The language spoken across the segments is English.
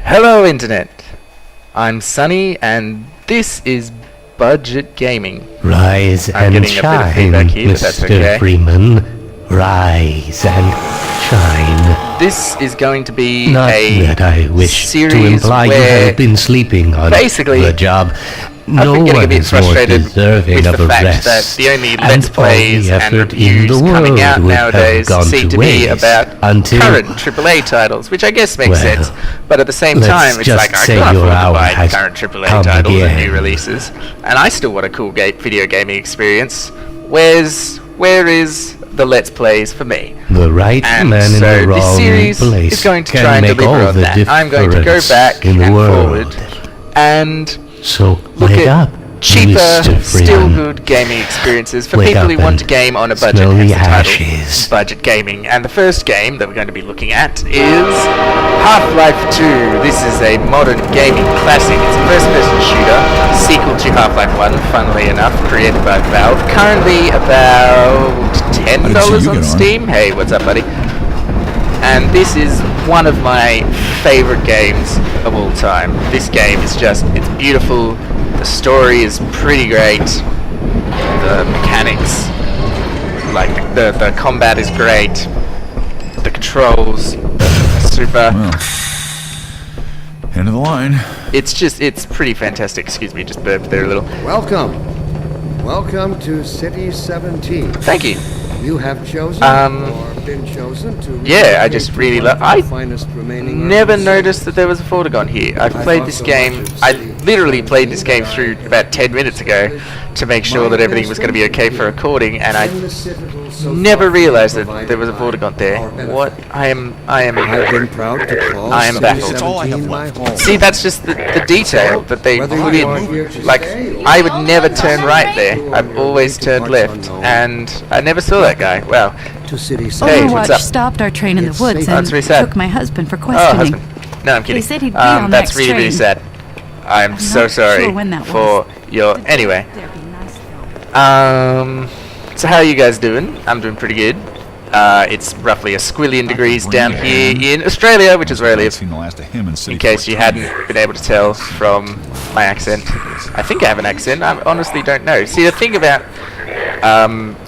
Hello Internet, I'm Sunny and this is Budget Gaming. Rise I'm and getting a bit of shine, feedback here, but that's Mr. okay. Freeman. Rise and shine. This is going to be Not a that I wish to series imply you where have been sleeping on basically the job. I've No been getting a one bit is more frustrated deserving with of the a fact rest, that the only and Let's all Plays the and effort in reviews the coming world out would nowadays have gone seem to be waste about until current AAA titles, which I guess makes Well, sense, but at the same let's time it's just like I say can't your afford to hour buy has current AAA come titles and again. new releases, and I still want a cool video gaming experience. Where is the Let's Plays for me? the right And man in so the this wrong series place is going to can try and make deliver all on the that. I'm going to go difference back in the and world. forward and So look wake at up, cheaper, Mr. still Freeman. good gaming experiences for Wake people up who want and to game on a budget. smell Hence the the title, ashes. Budget Gaming. And the first game that we're going to be looking at is Half-Life 2. This is a modern gaming classic. It's a first-person shooter, sequel to Half-Life 1, funnily enough, created by Valve. Currently about $10 on Steam. Hey, what's up, buddy? And this is one of my favorite games of all time. This game is it's beautiful. The story is pretty great. The mechanics, like the combat is great. The controls, super. Well, end of the line. It's pretty fantastic. Excuse me, just burped there a little. Welcome to City 17. Thank you. You have chosen or been chosen to Yeah, I just really love. I finest remaining never urban noticed that there was a Vortigaunt here. I've played this game. I literally played this game through about 10 minutes ago to make sure that everything was going to be okay for recording, and I never realized that there was a Vortigaunt there. What? I am I've been proud to call I am City baffled. 17 my home. See, that's just the detail that they Whether put you are here in. to Like, stay or I would never turn right there. I've always turned left, and I never saw that guy. Wow. to City Hey, 17. what's Overwatch up? stopped our train in the It's woods safe. and That's very sad. took my husband for Oh, questioning. husband. No, I'm kidding. said he'd be on That's next really, really train. sad. I'm so not sorry sure when that for your. Anyway, That'd be nice, though. so how are you guys doing? I'm doing pretty good. It's roughly a squillion degrees down here in Australia, which is where I live. Seen the last of him in In case you hadn't been able to tell from my accent. I think I have an accent. I honestly don't know. See, the thing about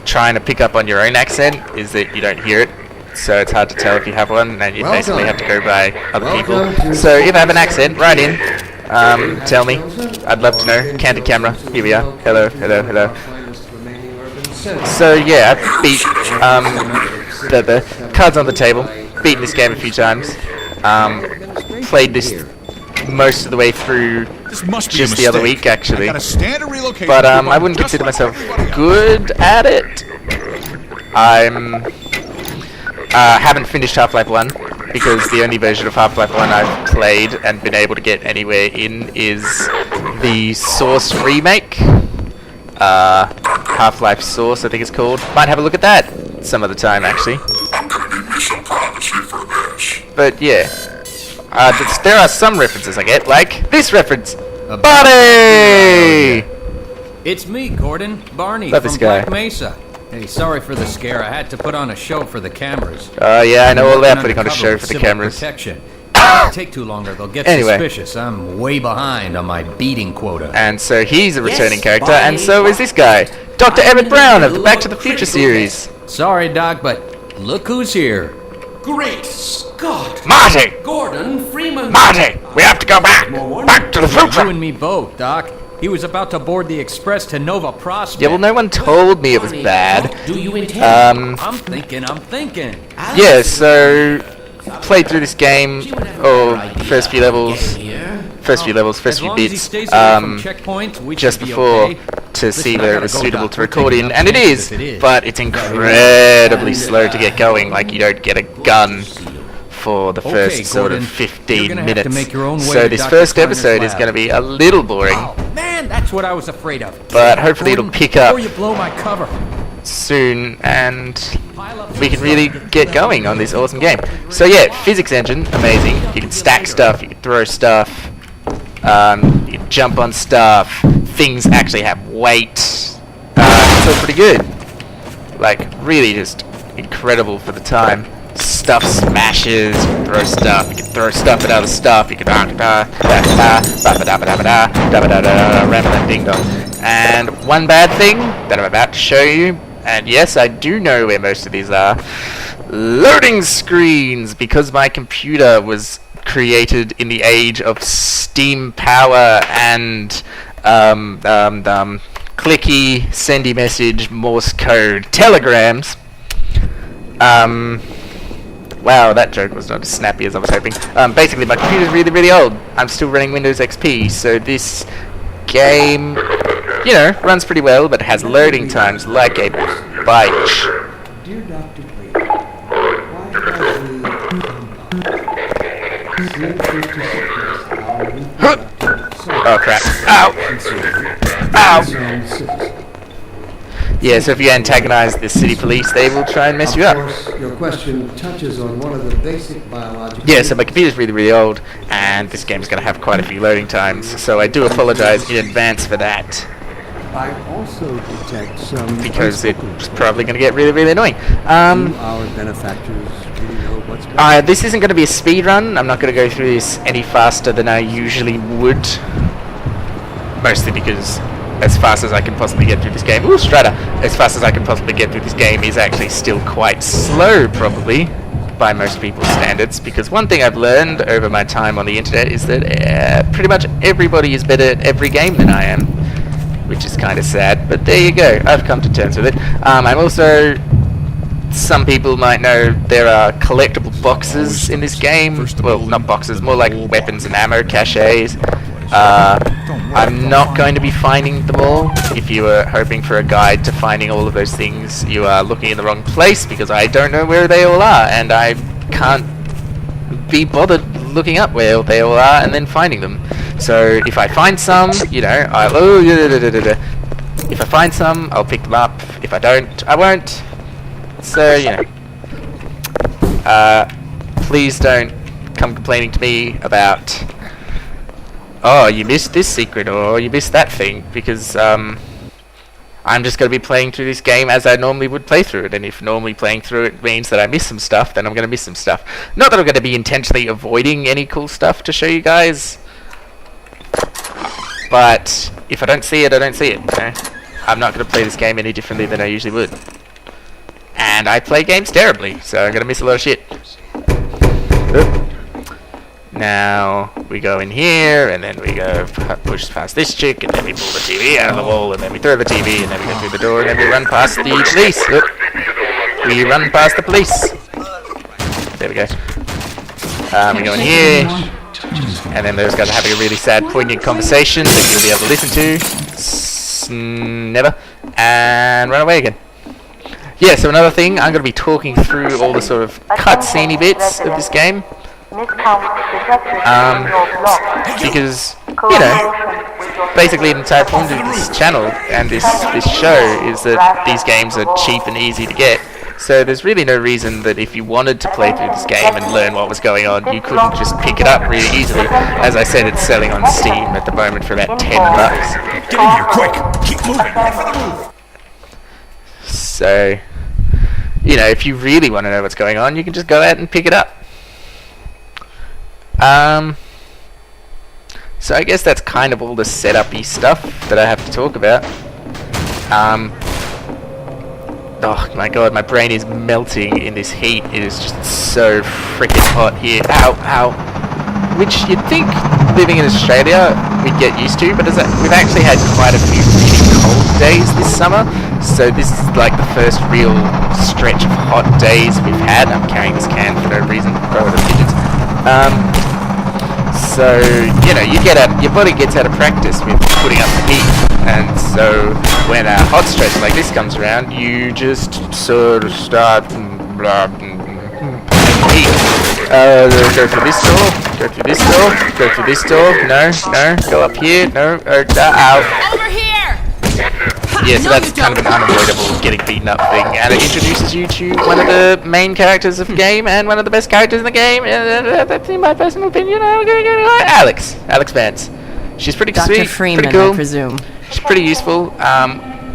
trying to pick up on your own accent is that you don't hear it. So it's hard to tell if you have one, and you basically have to go by other people. So if I have an accent, write in. Tell me. I'd love to know. Candid camera. Here we are. Hello, hello, hello. So yeah, I've beat the cards on the table. Beaten this game a few times. Played this most of the way through just the other week, actually. But I wouldn't consider myself good at it. Haven't finished Half-Life 1 because the only version of Half-Life 1 I've played and been able to get anywhere in is the Source remake. Half-Life Source, I think it's called. Might have a look at that some other time, actually. But yeah, there are some references I get, like this reference. Buddy! It's me, Gordon. Barney Love from this guy. Black Mesa. Hey, sorry for the scare. I had to put on a show for the cameras. Yeah, I know all about Working putting on a undercover show with for the civil cameras. Protection. It'll take too long or they'll get Anyway. suspicious. I'm way behind on my beating quota. And so he's a returning Yes, character, bye. and so is this guy, Dr. Emmett Brown of the Back to the Future series. Sorry, Doc, but look who's here. Great Scott! Marty! Gordon Freeman! Marty! We have to go back! Back to the You future! and me both, Doc. He was about to board the express to Nova Prospect. Yeah, well, no one told me it was bad. What do you intend? I'm thinking. Yeah, so played through this game, or first few levels, first few As few long as he bits, stays away from checkpoints, we just should be before okay. to Listen, see I whether it gotta was go, suitable Doc. to We're record taking in, enough and it chances is, if it is. but it's incredibly slow to get going. Like, you don't get a gun for the first Okay, sort of Gordon, 15 you're gonna have to minutes. make your own way So to this Dr. first Kleiner's episode is lab. going to be a little boring, Oh, man, that's what I was afraid of. but hopefully Gordon, it'll pick up Before you blow my cover. soon, and we can really get going on this awesome game. So yeah, physics engine, amazing. You can stack stuff, you can throw stuff, you can jump on stuff. Things actually have weight. It's all pretty good. Like, really just incredible for the time. stuff smashes, you can throw stuff, you can throw stuff at other stuff, you can rambling ding dong. And one bad thing that I'm about to show you, and yes, I do know where most of these are, loading screens, because my computer was created in the age of steam power and clicky, sendy message, Morse code, telegrams. Wow, that joke was not as snappy as I was hoping. Basically, my computer's really, really old. I'm still running Windows XP, so this game, you know, runs pretty well, but has loading times like a bitch. Dear Dr. Clayton, why Oh crap. Ow! Ow! Yeah, so if you antagonize the city police, they will try and mess you up. Of course, your question touches on one of the basic biological... Yeah, so my computer's really, really old, and this game's going to have quite a few loading times, so I do apologize in advance for that, I also detect some... because it's probably going to get really, really annoying. Do our benefactors really know what's going on? This isn't going to be a speed run. I'm not going to go through this any faster than I usually would, mostly because as fast as I can possibly get through this game, ooh, Strata, as fast as I can possibly get through this game is actually still quite slow, probably, by most people's standards, because one thing I've learned over my time on the internet is that pretty much everybody is better at every game than I am, which is kind of sad, but there you go, I've come to terms with it. I'm also, some people might know, there are collectible boxes in this game, well, not boxes, more like weapons and ammo caches. I'm not going to be finding them all. If you were hoping for a guide to finding all of those things, you are looking in the wrong place, because I don't know where they all are, and I can't be bothered looking up where they all are and then finding them. So if I find some, you know, if I find some, I'll pick them up. If I don't, I won't. So, you know, please don't come complaining to me about, oh, you missed this secret, or you missed that thing, because I'm just going to be playing through this game as I normally would play through it, and if normally playing through it means that I miss some stuff, then I'm going to miss some stuff. Not that I'm going to be intentionally avoiding any cool stuff to show you guys, but if I don't see it, I don't see it. You know? I'm not going to play this game any differently than I usually would. And I play games terribly, so I'm going to miss a lot of shit. Now we go in here, and then we go push past this chick, and then we pull the TV out of the wall, and then we throw the TV, and then we go through the door, and then we run past the police. We run past the police. There we go. We go in here, and then those guys are having a really sad, poignant conversation that you'll be able to listen to. Never. And run away again. Yeah, so another thing, I'm going to be talking through all the sort of cutscene-y bits of this game. Because, you know, basically the entire point of this channel and this show is that these games are cheap and easy to get. So there's really no reason that if you wanted to play through this game and learn what was going on, you couldn't just pick it up really easily. As I said, it's selling on Steam at the moment for about $10. Get in here, quick! Keep moving! So, you know, if you really want to know what's going on, you can just go out and pick it up. So I guess that's kind of all the setup-y stuff that I have to talk about. Oh my god, my brain is melting in this heat. It is just so freaking hot here. Ow, ow. Which you'd think, living in Australia, we'd get used to, but we've actually had quite a few really cold days this summer. So this is like the first real stretch of hot days we've had. I'm carrying this can for no reason. Throw it at the pigeons. So, you know, your body gets out of practice with putting up the heat, and so when a hot stretch like this comes around, you just sort of start heat. Go through this door, go through this door, go through this door, no, go up here, no, out. Over here! Yeah, so that's kind of an unavoidable getting beaten up thing, and it introduces you to one of the main characters of the game, and one of the best characters in the game, that's in my personal opinion, Alex Vance. She's pretty Dr. sweet, Freeman, pretty cool. I presume. She's pretty useful.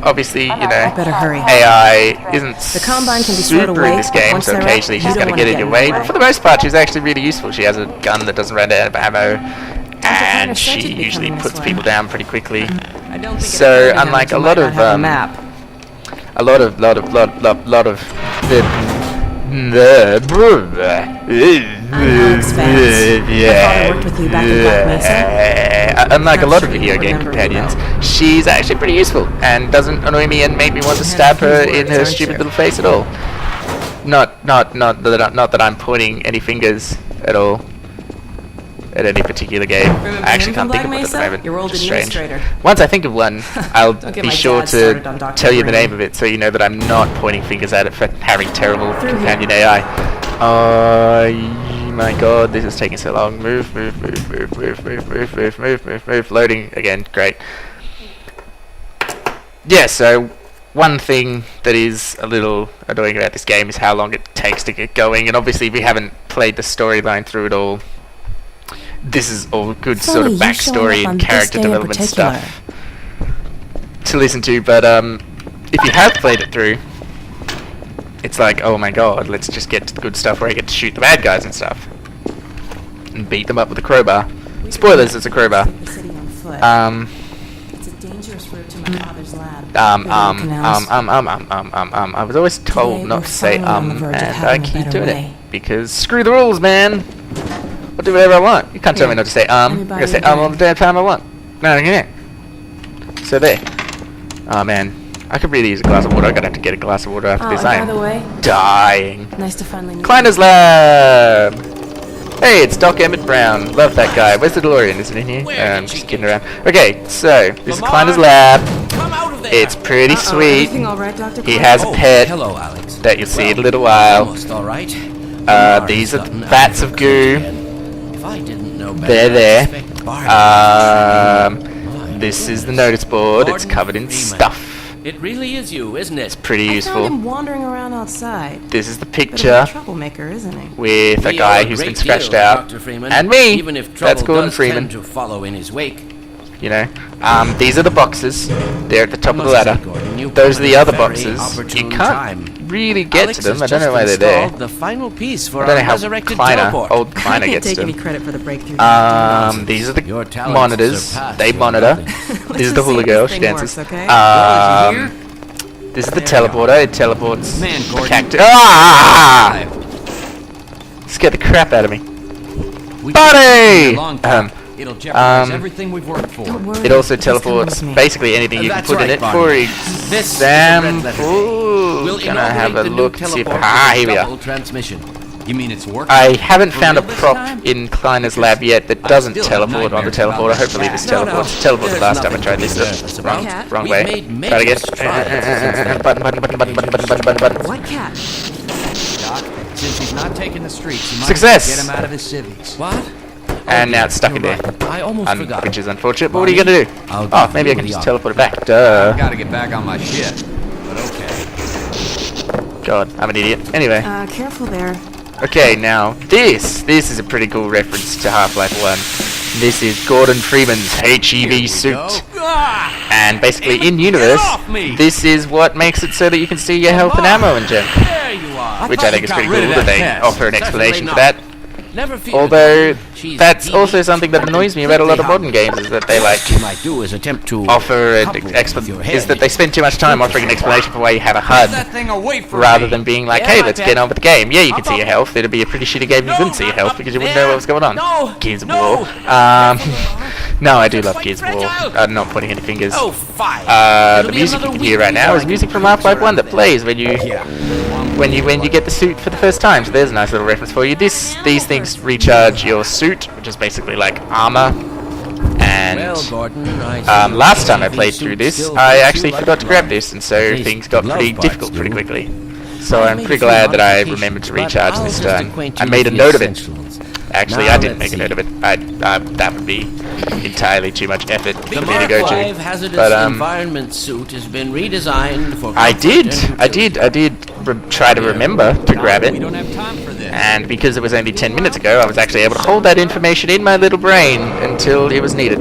obviously, you know, Better hurry. AI isn't The Combine can be stored super away, in this but game, once so they're up, occasionally you she's don't going to wanna get in get your in way. the But way. for the most part, she's actually really useful. She has a gun that doesn't run out of ammo, and of said she you'd be usually coming this puts way. people down pretty quickly. I don't think So unlike a lot of map. a lot of the Alex Vance. My father worked with you back in Black Mesa. unlike a Not lot sure of you video game remember me companions, well. she's actually pretty useful and doesn't annoy me and make me want to stab her in her aren't stupid you? little face at all. Not that I'm pointing any fingers at all at any particular game. Remember I actually him from can't think of Black one at the Mesa? moment. Your old which is strange. administrator. Once I think of one, I'll Don't get be my sure dad started to on Dr. tell you the Green. name of it so you know that I'm not pointing fingers at it for having terrible Through companion AI. Oh my god, this is taking so long. Move. Loading again, great. Yeah, so one thing that is a little annoying about this game is how long it takes to get going, and obviously we haven't played the storyline through it all. This is all good It's sort of only you showing backstory up on and this character day in development particular. stuff to listen to, but if you have played it through, it's like, oh my god, let's just get to the good stuff where I get to shoot the bad guys and stuff and beat them up with a crowbar. Spoilers, it's a crowbar. It's a dangerous route to my father's lab. I was always told Today, not we're to say finally on the verge of and I having a keep better doing way. it because screw the rules, man. I'll do whatever I want. You can't tell me not to say let me I'm buy gonna say you a all the damn time I want. No, I can't. So there. Oh man, I could really use a glass of water. I'm gonna have to get a glass of water after Oh, this. and I by the am way, dying. nice to finally meet Kleiner's Lab! Hey, it's Doc Emmett Brown. Love that guy. Where's the DeLorean? Isn't it in here? I'm just kidding around. Okay, so, this is Kleiner's Lab. Come out of there! It's pretty sweet. Everything all right, Dr. He Clark? has a Oh, pet hello, Alex. that you'll see in a Well, little while. Almost all right. These are vats of goo. If I didn't know better, They're I'd there. expect Barney. This is the notice board. It's Gordon covered in Freeman. stuff. It really is you, isn't it? Pretty I found useful. him wandering around outside. This is the Bit of a picture troublemaker, isn't he? with a We guy owe who's been great scratched deal, out. Dr. Freeman, And me! Even if That's trouble Gordon does Freeman. tend to follow in his wake. You know, these are the boxes. They're at the top of the Must say, ladder. Gordon, you Those are come the at a other very boxes. You opportune can't time. really get Alex to them. has I don't know just why they're there. installed the final piece for I don't know our how resurrected Kleiner, teleport. old I Kleiner can't gets take them. any credit for the breakthrough. These are the Your talents monitors. surpass They your monitor. nothing. This is the Let's hula see if girl. this She thing dances. works, okay? This is the teleporter. It teleports. Man, the Gordon. cactus. Ah! Scared the crap out of me. We Buddy! a long time. It'll jeopardize everything we've worked for. Don't worry. It also he's coming teleports with me. basically anything you can That's put in right, it. Barney. For This is a red letter day. example, We'll gonna have a inaugurate the new look. See if teleport here we double are. transmission. You mean it's working? I haven't For found a real this prop time? in Kleiner's lab yet that doesn't still have teleport on the nightmares about teleporter. that Hopefully cat. this No, teleports. no, Teleported there's last time I nothing tried to be this. nervous about. Cat? Wrong We've way. made Try it again. major strides since then. Button, button. What cat? Doc, since he's not taking the streets, you might Success! get him out of his civvies. What? And now it's stuck in there. I almost forgot. Which is unfortunate, but what are you gonna do? I'll Oh, give maybe I you can the just option. teleport it back. Duh. Gotta get back on my shit. But okay. God, I'm an idiot. Anyway. Careful there. Okay, now this is a pretty cool reference to Half-Life 1. This is Gordon Freeman's HEV suit. And basically in universe, off me! this is what makes it so that you can see your health and ammo and gem. There you are. Which I think is pretty cool that they offer an explanation for that. Never fear. Although She's that's deep, also something that annoys me about a lot of modern games is that they like What you might do is attempt to offer an couple with your explanation head. is that they spend too much time offering an explanation for why you have a Get HUD that thing away from rather me. than being like, Yeah, hey, I let's bet. get on with the game. Yeah, you can Up, see your up. health. It'd be a pretty shitty game if you couldn't see your health because you wouldn't know what was going on. No, Gears of no. War. No, I do love quite Gears of War. fragile. I'm not pointing any fingers. Oh, fine. The It'll be music you another can hear week right now is before I music get from my boots Half-Life 1 around that this. plays when you Yeah. when you get the suit for the first time. So there's a nice little reference for you. These things recharge your suit, which is basically like armor. And Well, Gordon, last time I played through this, I actually forgot to grab this, and so things got pretty difficult pretty quickly. So I'm pretty glad that I remembered to recharge this time. I made a note of it. Actually, I didn't make a note of it. That would be entirely too much effort The for me to Mark go V to. hazardous But environment suit has been redesigned for I comfort did and utility. try to remember to grab We it. don't have time for this. And because it was only 10 minutes ago, I was actually able to hold that information in my little brain until it was needed.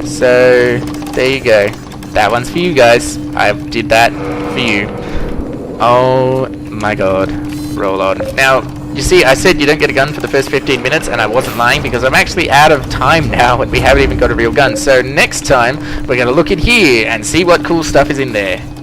So, there you go. That one's for you guys. I did that for you. Oh my god. Roll on. Now, you see, I said you don't get a gun for the first 15 minutes, and I wasn't lying because I'm actually out of time now and we haven't even got a real gun. So next time, we're going to look in here and see what cool stuff is in there.